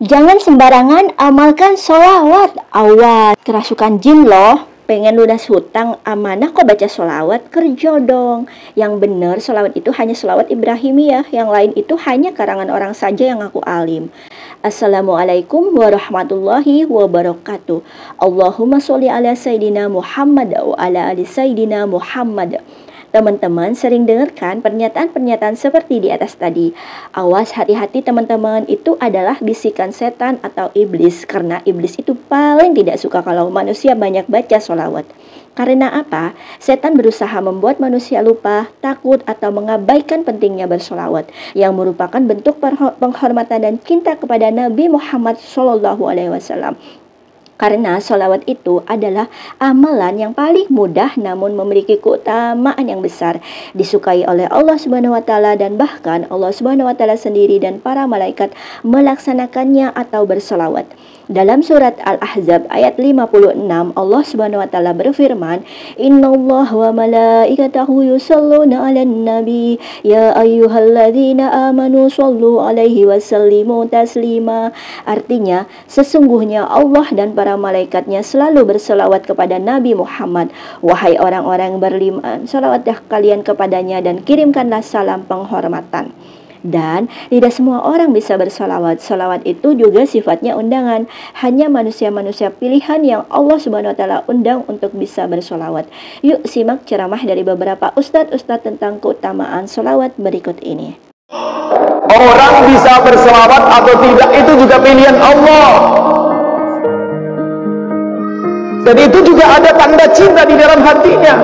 Jangan sembarangan amalkan sholawat. Awas, kerasukan jin loh. Pengen lunas hutang amanah kok baca sholawat? Kerja dong. Yang bener sholawat itu hanya sholawat Ibrahimiyah. Yang lain itu hanya karangan orang saja yang ngaku alim. Assalamualaikum warahmatullahi wabarakatuh. Allahumma sholli ala Sayyidina Muhammad wa ala ali Sayyidina Muhammad. Teman-teman sering dengarkan pernyataan-pernyataan seperti di atas tadi. Awas, hati-hati teman-teman, itu adalah bisikan setan atau iblis. Karena iblis itu paling tidak suka kalau manusia banyak baca sholawat. Karena apa? Setan berusaha membuat manusia lupa, takut, atau mengabaikan pentingnya bersolawat, yang merupakan bentuk penghormatan dan cinta kepada Nabi Muhammad SAW. Karena sholawat itu adalah amalan yang paling mudah namun memiliki keutamaan yang besar, disukai oleh Allah Subhanahu wa taala, dan bahkan Allah Subhanahu wa taala sendiri dan para malaikat melaksanakannya atau bersolawat. Dalam surat Al-Ahzab ayat 56, Allah Subhanahu wa taala berfirman, "Innallaha wa malaikatahu yusholluna 'alan nabi, ya ayyuhalladzina amanu shollu 'alaihi wa sallimu taslima." Artinya, sesungguhnya Allah dan para malaikatnya selalu berselawat kepada Nabi Muhammad. Wahai orang-orang beriman, salawatlah kalian kepadanya dan kirimkanlah salam penghormatan. Dan tidak semua orang bisa bersalawat. Salawat itu juga sifatnya undangan. Hanya manusia-manusia pilihan yang Allah Subhanahu wa taala undang untuk bisa bersalawat. Yuk simak ceramah dari beberapa ustadz-ustadz tentang keutamaan salawat berikut ini. Orang bisa bersalawat atau tidak itu juga pilihan Allah. Dan itu juga ada tanda cinta di dalam hatinya.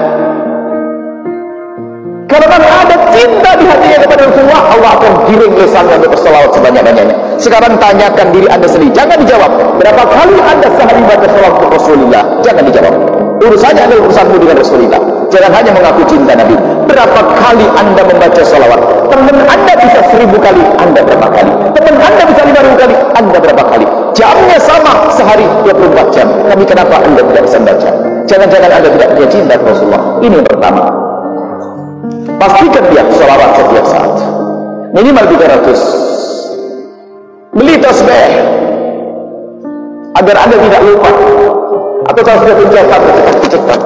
Kalau ada cinta di hatinya kepada Rasulullah, Allah akan giring lisannya untuk bersalawat sebanyak-banyaknya. Sekarang tanyakan diri anda sendiri, jangan dijawab berapa kali anda sehari baca salawat untuk Rasulullah. Jangan dijawab. Urusannya adalah urusanmu dengan Rasulullah. Jangan hanya mengaku cinta Nabi. Berapa kali anda membaca salawat? Teman anda bisa 1000 kali, anda berapa kali? Teman anda bisa 5000 kali, anda berapa kali? Jamnya sama, sehari 24 jam. Tapi kenapa anda tidak bisa membaca? Jangan-jangan anda tidak punya cinta Rasulullah. Ini yang pertama. Pastikan dia salawat setiap saat, minimal 300. Beli tasbih agar anda tidak lupa, atau kalau sudah mencatat cepat.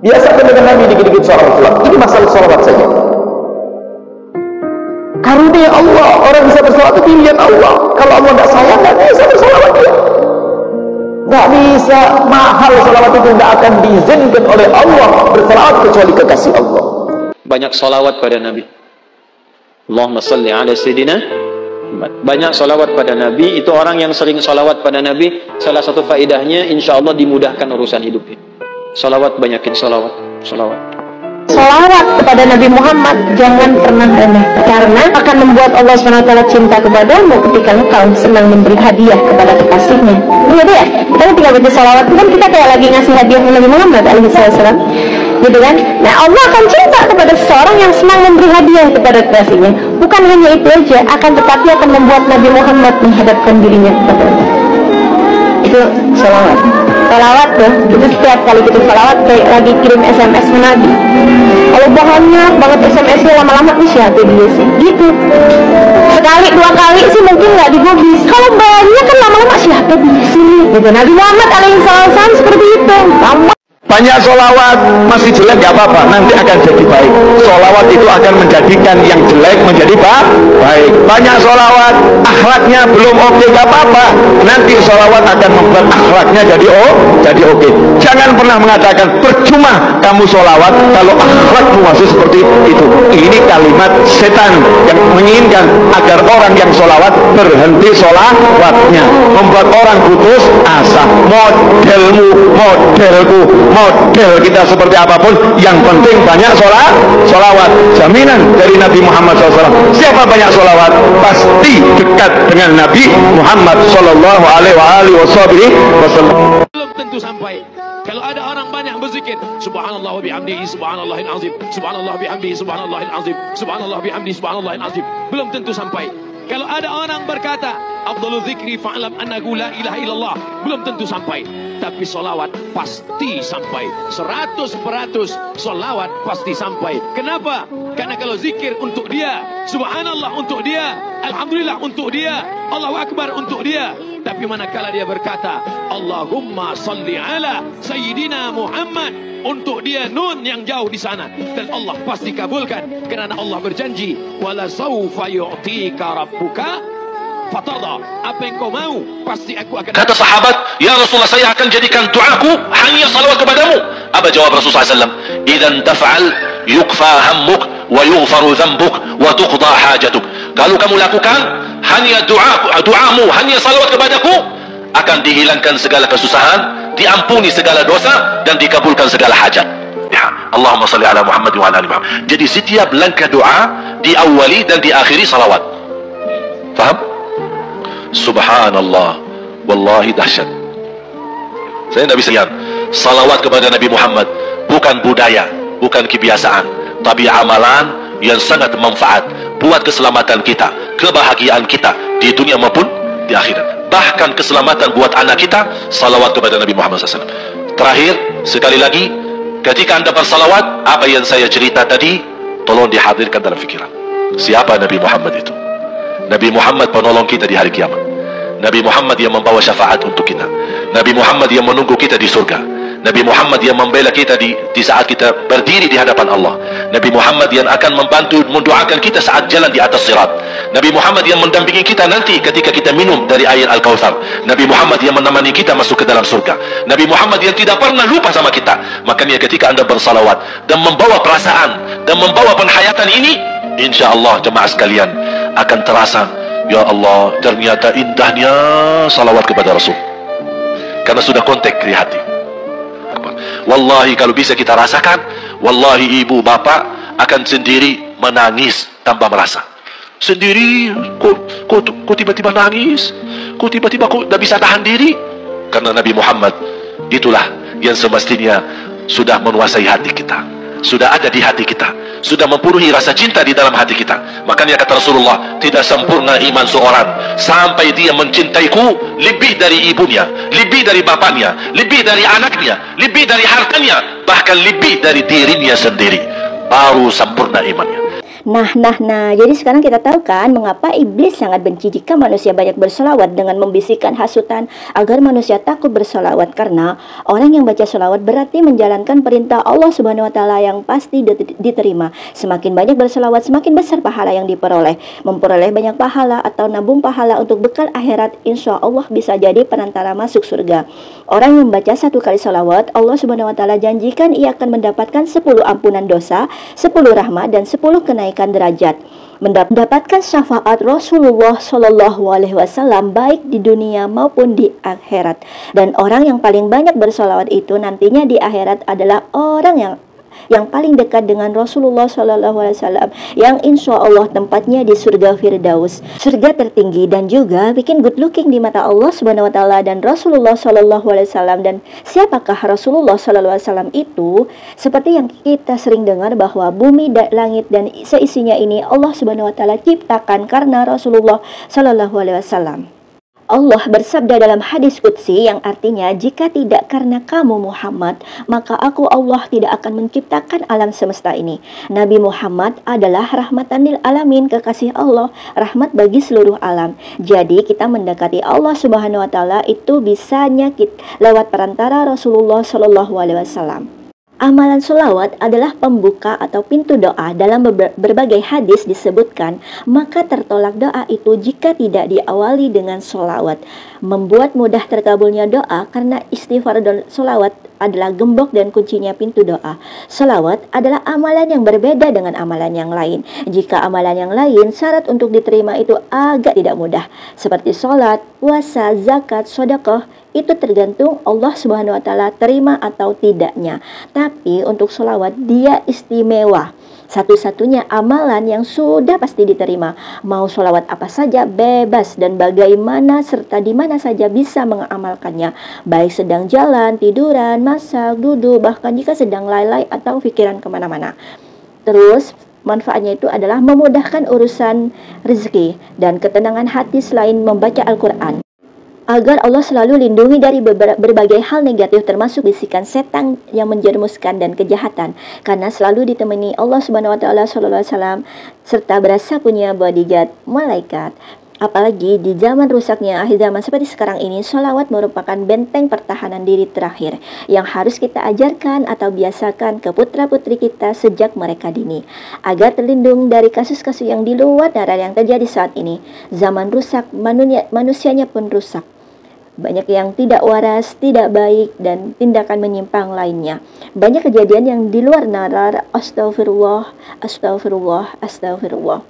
Biasakan dengan Nabi dikit-dikit salawat. Ini masalah salawat saja. Karunia Allah, orang bisa bersalawat itu pilihan Allah. Kalau Allah tidak sayang, tidak bisa bersalawat dia. Tidak bisa, mahal salawat itu, tidak akan diizinkan oleh Allah bersalawat kecuali kekasih Allah. Banyak salawat pada Nabi. Allahumma salli ala Sayyidina. Banyak salawat pada Nabi. Itu orang yang sering salawat pada Nabi, salah satu faedahnya insya Allah dimudahkan urusan hidupnya. Salawat, banyakin salawat. Salawat kepada Nabi Muhammad jangan pernah rendah, karena akan membuat Allah SWT cinta kepadamu ketika engkau senang memberi hadiah kepada kekasihnya. Iya dia, kita tinggal baca salawat kan kita kayak lagi ngasih hadiah ke Nabi Muhammad SAW, gitu kan? Nah, Allah akan cinta kepada seseorang yang senang memberi hadiah kepada kekasihnya. Bukan hanya itu aja, akan tetapi akan membuat Nabi Muhammad menghadapkan dirinya kepada Allah. Itu salawat. Salawat tuh, itu setiap kali kita salawat kayak lagi kirim SMS ke Nabi. Kalau banyak banget SMS-nya, lama-lama nih siapa dia sih, gitu. Sekali 2 kali sih mungkin nggak digubris. Kalau banyak kan lama-lama siapa dia sih, gitu. Nabi Muhammad alaihissalam seperti itu. Banyak sholawat masih jelek gak apa-apa, nanti akan jadi baik. Sholawat itu akan menjadikan yang jelek menjadi baik. Banyak sholawat akhlaknya belum oke, gak apa-apa, nanti sholawat akan membuat akhlaknya jadi oke. Jangan pernah mengatakan percuma kamu sholawat kalau akhlakmu masih seperti itu. Ini kalimat setan yang menginginkan agar orang yang sholawat berhenti sholawatnya, membuat orang putus asa. Modelku, model kita seperti apapun, yang penting banyak sholawat. Jaminan dari Nabi Muhammad SAW, siapa banyak sholawat pasti dekat dengan Nabi Muhammad Sallallahu Alaihi Wasallam. Belum tentu sampai. Kalau ada orang banyak berzikir, subhanallah wa bihamdihi subhanallahil azim, subhanallah bihamdihi subhanallahil azim, subhanallah bihamdihi subhanallahil azim, belum tentu sampai. Kalau ada orang berkata afdalu dzikri fa'lam annahu la ilaha illallah. Belum tentu sampai, tapi solawat pasti sampai. 100% solawat pasti sampai. Kenapa? Karena kalau zikir untuk dia, subhanallah untuk dia, alhamdulillah untuk dia, Allahu akbar untuk dia. Tapi manakala dia berkata Allahumma salli ala sayyidina Muhammad, untuk dia nun yang jauh di sana, dan Allah pasti kabulkan, karena Allah berjanji wala sawfa yu'tika rabbuka fatada. Apa yang kau mau pasti aku akan. Kata sahabat, ya Rasulullah, saya akan jadikan doaku hanya salawat kepadamu. Apa jawab Rasulullah SAW? Idzan taf'al yukfa hammuk wa yughfaru dhanbuk wa tuqda hajatuk. Kalau kamu lakukan hanya doamu hanya salawat kepadaku, akan dihilangkan segala kesusahan, diampuni segala dosa, dan dikabulkan segala hajat. Ya, Allahumma salli ala Muhammad wa ala ali Muhammad. Jadi setiap langkah doa diawali dan diakhiri salawat. Faham? Subhanallah, wallahi dahsyat. Saya tidak bisa lihat. Salawat kepada Nabi Muhammad bukan budaya, bukan kebiasaan, tapi amalan yang sangat manfaat buat keselamatan kita, kebahagiaan kita di dunia maupun di akhirat. Bahkan keselamatan buat anak kita, salawat kepada Nabi Muhammad SAW. Terakhir, sekali lagi, ketika Anda bersalawat, apa yang saya cerita tadi, tolong dihadirkan dalam fikiran. Siapa Nabi Muhammad itu? Nabi Muhammad penolong kita di hari kiamat. Nabi Muhammad yang membawa syafaat untuk kita. Nabi Muhammad yang menunggu kita di surga. Nabi Muhammad yang membela kita di saat kita berdiri di hadapan Allah. Nabi Muhammad yang akan membantu mendoakan kita saat jalan di atas sirat. Nabi Muhammad yang mendampingi kita nanti ketika kita minum dari air Al-Kautsar. Nabi Muhammad yang menemani kita masuk ke dalam surga. Nabi Muhammad yang tidak pernah lupa sama kita. Makanya ketika Anda bersalawat dan membawa perasaan dan membawa penghayatan ini, insya Allah jemaah sekalian akan terasa, ya Allah, ternyata indahnya salawat kepada Rasul, karena sudah kontak di hati. Wallahi kalau bisa kita rasakan, wallahi ibu bapak akan sendiri menangis tanpa merasa. Sendiri, kok tiba-tiba nangis, kok tiba-tiba kok tidak bisa tahan diri. Karena Nabi Muhammad itulah yang semestinya sudah menguasai hati kita, sudah ada di hati kita, sudah mempenuhi rasa cinta di dalam hati kita. Makanya kata Rasulullah, tidak sempurna iman seorang sampai dia mencintaiku lebih dari ibunya, lebih dari bapaknya, lebih dari anaknya, lebih dari hartanya, bahkan lebih dari dirinya sendiri. Baru sempurna imannya. Nah, jadi sekarang kita tahu kan mengapa iblis sangat benci jika manusia banyak bersolawat dengan membisikkan hasutan agar manusia takut bersolawat. Karena orang yang baca solawat berarti menjalankan perintah Allah Subhanahu Wa Taala yang pasti diterima. Semakin banyak bersolawat, semakin besar pahala yang diperoleh. Memperoleh banyak pahala atau nabung pahala untuk bekal akhirat, insya Allah bisa jadi perantara masuk surga. Orang yang membaca 1 kali solawat, Allah Subhanahu Wa Taala janjikan ia akan mendapatkan 10 ampunan dosa, 10 rahmat, dan 10 kenaikan derajat, mendapatkan syafaat Rasulullah Shallallahu Alaihi Wasallam baik di dunia maupun di akhirat. Dan orang yang paling banyak bersolawat itu nantinya di akhirat adalah orang yang paling dekat dengan Rasulullah Shallallahu Alaihi Wasallam, yang insya Allah tempatnya di surga Firdaus, surga tertinggi, dan juga bikin good looking di mata Allah Subhanahu Wa Taala dan Rasulullah Shallallahu Alaihi Wasallam. Dan siapakah Rasulullah Shallallahu Alaihi Wasallam itu? Seperti yang kita sering dengar bahwa bumi dan langit dan seisinya ini Allah Subhanahu Wa Taala ciptakan karena Rasulullah Shallallahu Alaihi Wasallam. Allah bersabda dalam hadis qudsi yang artinya, jika tidak karena kamu Muhammad, maka aku Allah tidak akan menciptakan alam semesta ini. Nabi Muhammad adalah rahmatan lil alamin, kekasih Allah, rahmat bagi seluruh alam. Jadi kita mendekati Allah Subhanahu Wa Taala itu bisanya lewat perantara Rasulullah Shallallahu Alaihi Wasallam. Amalan solawat adalah pembuka atau pintu doa. Dalam berbagai hadis disebutkan, maka tertolak doa itu jika tidak diawali dengan solawat. Membuat mudah terkabulnya doa karena istighfar dan solawat adalah gembok dan kuncinya pintu doa. Solawat adalah amalan yang berbeda dengan amalan yang lain. Jika amalan yang lain, syarat untuk diterima itu agak tidak mudah. Seperti sholat, puasa, zakat, sedekah, itu tergantung Allah Subhanahu Wa Taala terima atau tidaknya. Tapi untuk solawat dia istimewa, satu-satunya amalan yang sudah pasti diterima. Mau solawat apa saja bebas, dan bagaimana serta di mana saja bisa mengamalkannya, baik sedang jalan, tiduran, masak, duduk, bahkan jika sedang lalai atau pikiran kemana-mana. Terus manfaatnya itu adalah memudahkan urusan rezeki dan ketenangan hati selain membaca Al-Quran, agar Allah selalu lindungi dari berbagai hal negatif termasuk bisikan setan yang menjerumuskan dan kejahatan, karena selalu ditemani Allah Subhanahu wa taala sallallahu alaihi wasallam serta berasa punya bodyguard malaikat. Apalagi di zaman rusaknya akhir zaman seperti sekarang ini, sholawat merupakan benteng pertahanan diri terakhir yang harus kita ajarkan atau biasakan ke putra-putri kita sejak mereka dini, agar terlindung dari kasus-kasus yang di luar nalar yang terjadi saat ini. Zaman rusak, manusianya pun rusak. Banyak yang tidak waras, tidak baik, dan tindakan menyimpang lainnya. Banyak kejadian yang di luar nalar. Astagfirullah, astagfirullah, astagfirullah.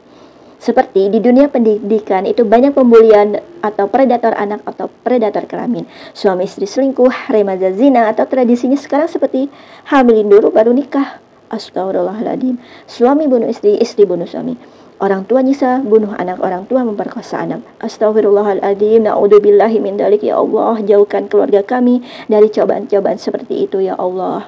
Seperti di dunia pendidikan itu banyak pembulian atau predator anak atau predator kelamin, suami istri selingkuh, remaja zina, atau tradisinya sekarang seperti hamilin dulu baru nikah. Astagfirullahaladzim. Suami bunuh istri, istri bunuh suami. Orang tua nyiksa, bunuh anak, orang tua memperkosa anak. Astagfirullahaladzim. Na'udzubillahi min dalik. Ya Allah, jauhkan keluarga kami dari cobaan-cobaan seperti itu ya Allah.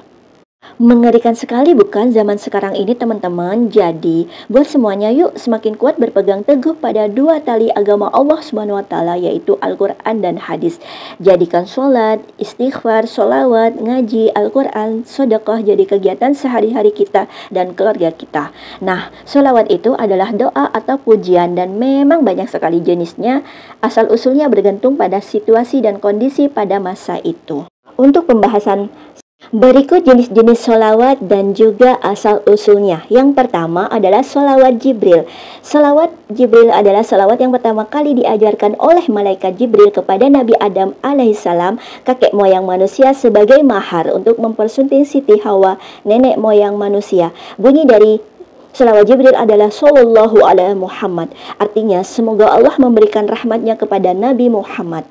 Mengerikan sekali bukan zaman sekarang ini teman-teman. Jadi buat semuanya yuk semakin kuat berpegang teguh pada dua tali agama Allah Subhanahu wa taala, yaitu Al-Quran dan hadis. Jadikan sholat, istighfar, sholawat, ngaji Al-Quran, sedekah jadi kegiatan sehari-hari kita dan keluarga kita. Nah, sholawat itu adalah doa atau pujian dan memang banyak sekali jenisnya, asal usulnya bergantung pada situasi dan kondisi pada masa itu. Untuk pembahasan berikut jenis-jenis sholawat dan juga asal-usulnya. Yang pertama adalah sholawat Jibril. Sholawat Jibril adalah sholawat yang pertama kali diajarkan oleh malaikat Jibril kepada Nabi Adam alaihissalam, kakek moyang manusia, sebagai mahar untuk mempersunting Siti Hawa, nenek moyang manusia. Bunyi dari sholawat Jibril adalah Sallallahu alaihi Muhammad. Artinya semoga Allah memberikan rahmatnya kepada Nabi Muhammad.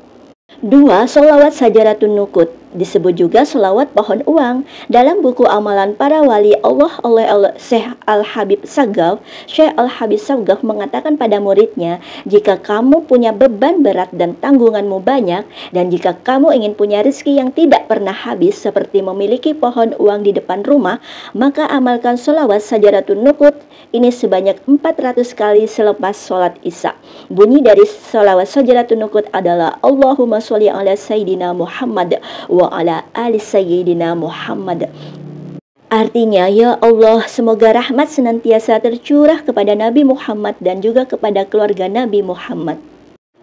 2. Sholawat Sajaratun Nukut, disebut juga sholawat pohon uang. Dalam buku amalan para wali Allah oleh Syekh Al-Habib Saghaf, Syekh Al-Habib Saghaf mengatakan pada muridnya, jika kamu punya beban berat dan tanggunganmu banyak, dan jika kamu ingin punya rezeki yang tidak pernah habis seperti memiliki pohon uang di depan rumah, maka amalkan sholawat Sajaratun Nukut ini sebanyak 400 kali selepas sholat isya. Bunyi dari sholawat Sajaratun Nukut adalah Allahumma sholli ala Sayyidina Muhammad wa ala ali Sayyidina Muhammad. Artinya, ya Allah, semoga rahmat senantiasa tercurah kepada Nabi Muhammad dan juga kepada keluarga Nabi Muhammad.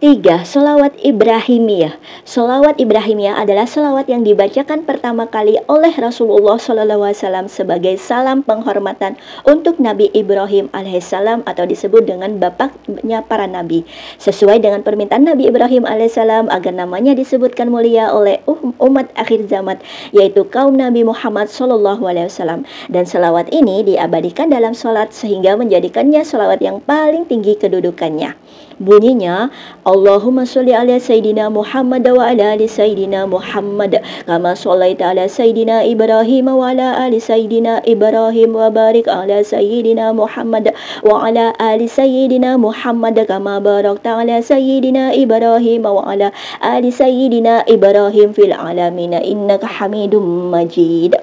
3. Sholawat Ibrahimiyah. Sholawat Ibrahimiyah adalah sholawat yang dibacakan pertama kali oleh Rasulullah SAW sebagai salam penghormatan untuk Nabi Ibrahim alaihissalam, atau disebut dengan bapaknya para nabi, sesuai dengan permintaan Nabi Ibrahim alaihissalam agar namanya disebutkan mulia oleh umat akhir zaman, yaitu kaum Nabi Muhammad SAW. Dan sholawat ini diabadikan dalam sholat sehingga menjadikannya sholawat yang paling tinggi kedudukannya. Bunyinya, Allahumma sholli ala Sayyidina Muhammad wa ala ali Sayyidina Muhammad kama shollaita ala Sayyidina Ibrahim wa ala ali Sayyidina Ibrahim wa barik ala Sayyidina Muhammad wa ala ali Sayyidina Muhammad kama barakta ala Sayyidina Ibrahim wa ala ali Sayyidina Ibrahim fil alamin innaka Hamidum Majid.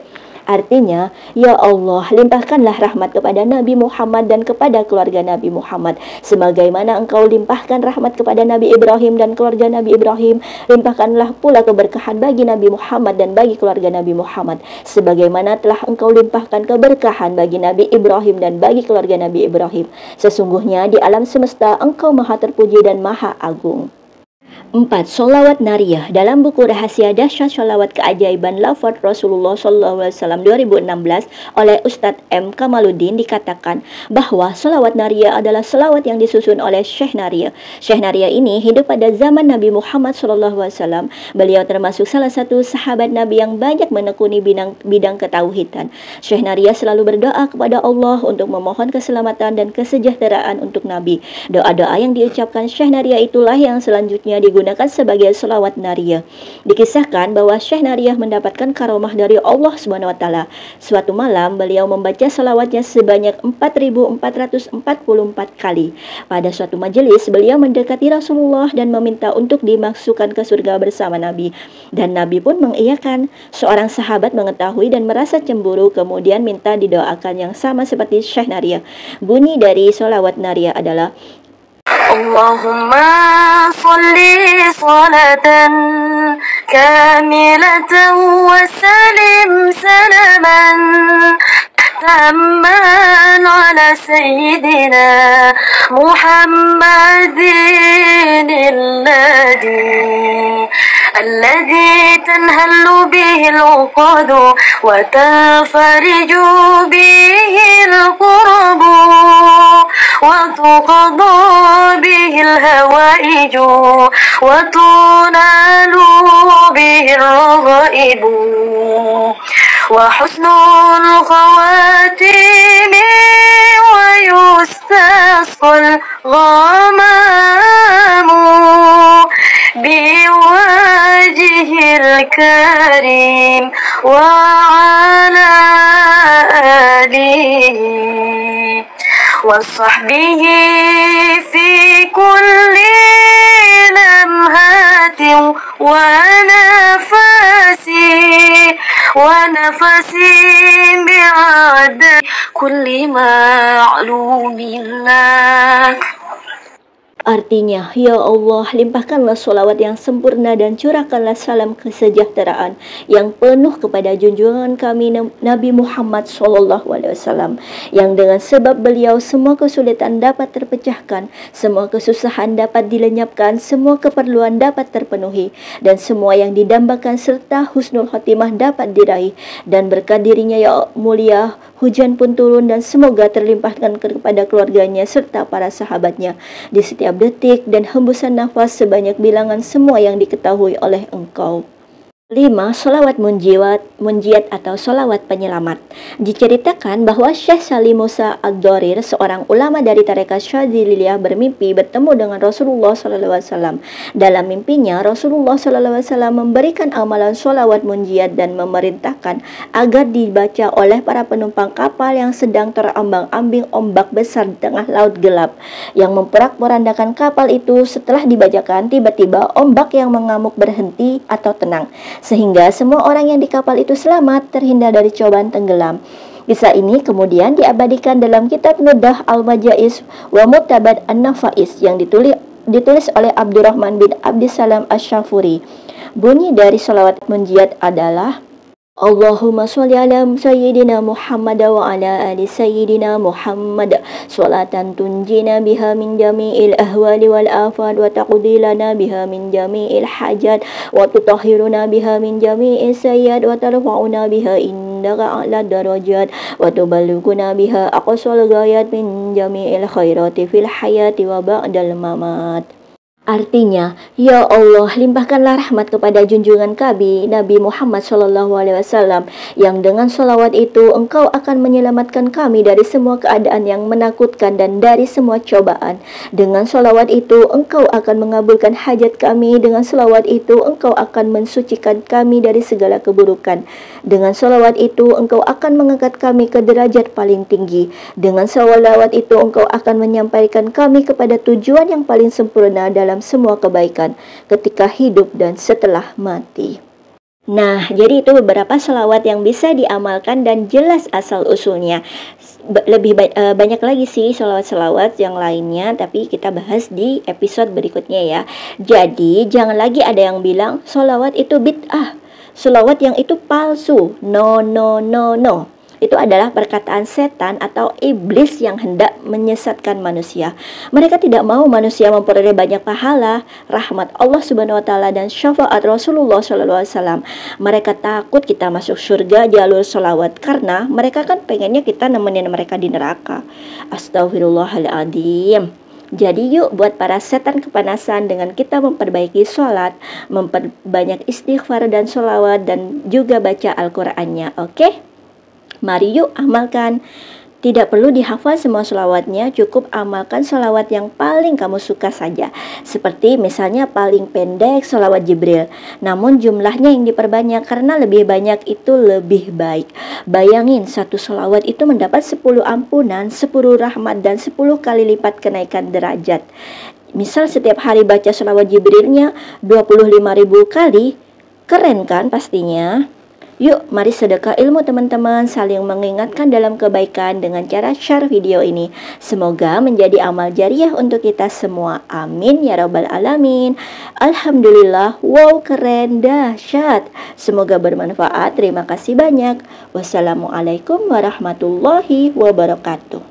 Artinya, ya Allah, limpahkanlah rahmat kepada Nabi Muhammad dan kepada keluarga Nabi Muhammad, sebagaimana Engkau limpahkan rahmat kepada Nabi Ibrahim dan keluarga Nabi Ibrahim. Limpahkanlah pula keberkahan bagi Nabi Muhammad dan bagi keluarga Nabi Muhammad, sebagaimana telah Engkau limpahkan keberkahan bagi Nabi Ibrahim dan bagi keluarga Nabi Ibrahim. Sesungguhnya di alam semesta Engkau maha terpuji dan maha agung. 4. Sholawat Nariyah. Dalam buku Rahasia Dahsyat Sholawat Keajaiban Lafaz Rasulullah SAW 2016 oleh Ustadz M. Kamaluddin dikatakan bahwa sholawat Nariyah adalah sholawat yang disusun oleh Syekh Nariyah. Syekh Nariyah ini hidup pada zaman Nabi Muhammad SAW. Beliau termasuk salah satu sahabat Nabi yang banyak menekuni bidang ketauhidan. Syekh Nariyah selalu berdoa kepada Allah untuk memohon keselamatan dan kesejahteraan untuk Nabi. Doa-doa yang diucapkan Syekh Nariyah itulah yang selanjutnya digunakan sebagai sholawat nariyah. Dikisahkan bahwa Syekh Nariyah mendapatkan karomah dari Allah Subhanahu wa taala. Suatu malam beliau membaca sholawatnya sebanyak 4.444 kali. Pada suatu majelis beliau mendekati Rasulullah dan meminta untuk dimasukkan ke surga bersama Nabi. Dan Nabi pun mengiyakan. Seorang sahabat mengetahui dan merasa cemburu, kemudian minta didoakan yang sama seperti Syekh Nariyah. Bunyi dari sholawat nariyah adalah Allahumma salli salatan kamilatan wa salim salaman tamman ala sayyidina Muhammadin الذي تنهل به العقد وتنفرج به الكرب وتقضى به الهوائج وتنال به الرغائب وحسن الخواتيم ويستسقى الغمام بوجه الكريم وعلى آله وصحبه في كل لمحة ونفس بعد كل معلوم لك. Artinya, ya Allah, limpahkanlah sholawat yang sempurna dan curahkanlah salam kesejahteraan yang penuh kepada junjungan kami Nabi Muhammad SAW, yang dengan sebab beliau semua kesulitan dapat terpecahkan, semua kesusahan dapat dilenyapkan, semua keperluan dapat terpenuhi, dan semua yang didambakan serta husnul khotimah dapat diraih. Dan berkat dirinya ya mulia, hujan pun turun dan semoga terlimpahkan kepada keluarganya serta para sahabatnya di setiap detik dan hembusan nafas sebanyak bilangan semua yang diketahui oleh Engkau. 5. Sholawat munjiat atau sholawat penyelamat. Diceritakan bahwa Syekh Salim Musa Ad-Dorir, seorang ulama dari tarekat Syadziliyah, bermimpi bertemu dengan Rasulullah SAW. Dalam mimpinya, Rasulullah SAW memberikan amalan sholawat munjiat dan memerintahkan agar dibaca oleh para penumpang kapal yang sedang terombang-ambing ombak besar di tengah laut gelap yang memporak-porandakan kapal itu. Setelah dibacakan, tiba-tiba ombak yang mengamuk berhenti atau tenang, sehingga semua orang yang di kapal itu selamat, terhindar dari cobaan tenggelam. Kisah ini kemudian diabadikan dalam kitab Nudah Al-Majais wa Mutabad An-Nafais yang ditulis oleh Abdurrahman bin Abdissalam Asy-Syafuri. Bunyi dari sholawat munjiat adalah Allahumma sholli ala sayyidina Muhammad wa ala ali sayyidina Muhammad sholatan tunjina biha min jami'il ahwali wal afad wa taqdilana biha min jami'il hajat wa tutahhiruna biha min jami'il sayyad wa tarfa'una biha indaka a'la darajat wa tuballighuna biha aqsal ghayat min jami'il khairati fil hayati wa ba'dal mamat. Artinya, ya Allah, limpahkanlah rahmat kepada junjungan kami Nabi Muhammad SAW, yang dengan sholawat itu Engkau akan menyelamatkan kami dari semua keadaan yang menakutkan dan dari semua cobaan. Dengan sholawat itu Engkau akan mengabulkan hajat kami. Dengan sholawat itu Engkau akan mensucikan kami dari segala keburukan. Dengan sholawat itu Engkau akan mengangkat kami ke derajat paling tinggi. Dengan sholawat itu Engkau akan menyampaikan kami kepada tujuan yang paling sempurna dalam semua kebaikan ketika hidup dan setelah mati. Nah, jadi itu beberapa sholawat yang bisa diamalkan dan jelas asal-usulnya. Lebih banyak lagi sih sholawat-sholawat yang lainnya, tapi kita bahas di episode berikutnya ya. Jadi, jangan lagi ada yang bilang sholawat itu bid'ah, sholawat yang itu palsu. No. Itu adalah perkataan setan atau iblis yang hendak menyesatkan manusia. Mereka tidak mau manusia memperoleh banyak pahala, rahmat Allah Subhanahu wa taala dan syafaat Rasulullah SAW. Mereka takut kita masuk surga jalur sholawat karena mereka kan pengennya kita nemenin mereka di neraka. Astagfirullahaladzim. Jadi yuk buat para setan kepanasan dengan kita memperbaiki sholat, memperbanyak istighfar dan sholawat dan juga baca Al-Qur'annya. Oke? Mari yuk amalkan. Tidak perlu dihafal semua sholawatnya, cukup amalkan sholawat yang paling kamu suka saja. Seperti misalnya paling pendek sholawat Jibril, namun jumlahnya yang diperbanyak karena lebih banyak itu lebih baik. Bayangin satu sholawat itu mendapat 10 ampunan, 10 rahmat, dan 10 kali lipat kenaikan derajat. Misal setiap hari baca sholawat Jibrilnya 25.000 kali, keren kan pastinya? Yuk, mari sedekah ilmu teman-teman, saling mengingatkan dalam kebaikan dengan cara share video ini. Semoga menjadi amal jariah untuk kita semua. Amin ya rabbal alamin. Alhamdulillah, wow keren, dahsyat. Semoga bermanfaat. Terima kasih banyak. Wassalamualaikum warahmatullahi wabarakatuh.